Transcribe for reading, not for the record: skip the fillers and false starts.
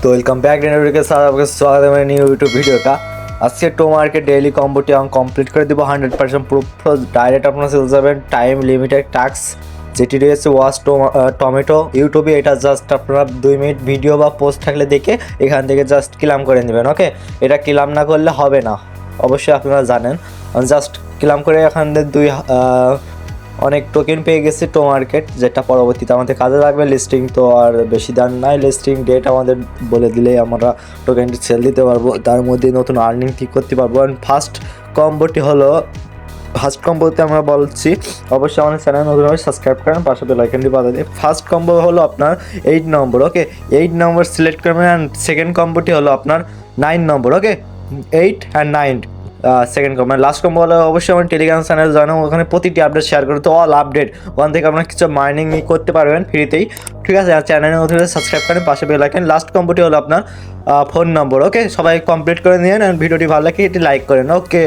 তো welcome back আপনাকে স্বাগত আমার নিউ ইউটিউব ভিডিওটা। আজকে টো মার্কেট ডেইলি কম্বোটি আমি কমপ্লিট করে দিব 100% প্রুফ। ডাইরেক্ট আপনারা চলে যাবেন টাইম লিমিটেড টাস্ক যেটি রয়েছে ওয়াচ টমেটো ইউটিউবে। এটা জাস্ট আপনারা 2 মিনিট ভিডিও বা পোস্ট থাকলে দেখে এখান থেকে জাস্ট ক্লাম করে নেবেন। ওকে, এটা ক্লাম না করলে হবে না, অবশ্যই আপনারা জানেন। জাস্ট ক্লাম করে এখান থেকে অনেক টোকেন পেয়ে গেছি টো মার্কেট, যেটা পরবর্তীতে আমাদের কাজে লাগবে। লিস্টিং তো আর বেশি দাম নাই, লিস্টিং ডেট আমাদের বলে দিলেই আমরা টোকেনটি সেল দিতে পারবো, তার মধ্যে নতুন আর্নিং ঠিক করতে পারবো। অ্যান্ড ফার্স্ট কম্বোতে আমরা বলছি অবশ্যই আমাদের চ্যানেল নতুনভাবে সাবস্ক্রাইব করেন, পাশে বেল আইকনটি বাজিয়ে দিন। ফার্স্ট কম্বো হলো আপনার 8 নম্বর। ওকে, 8 নম্বর সিলেক্ট করবেন। অ্যান্ড সেকেন্ড কম্বোটি হলো আপনার 9 নম্বর। ওকে, 8 and 9 second combo. Last combo হলো অবশ্যই আমার টেলিগ্রাম চ্যানেল জানো, ওখানে প্রতিটি আপডেট শেয়ার করে, তো অল আপডেট ওখান থেকে আপনার কিছু মাইনিং করতে পারবেন ফ্রিতেই। ঠিক আছে, চ্যানেলের মধ্যে সাবস্ক্রাইব করেন, পাশে বেল আইকন। লাস্ট কম্বোটি হলো আপনার 4 নম্বর। ওকে, সবাই কমপ্লিট করে নিন। ভিডিওটি ভালো লাগে এটি লাইক করেন। ওকে।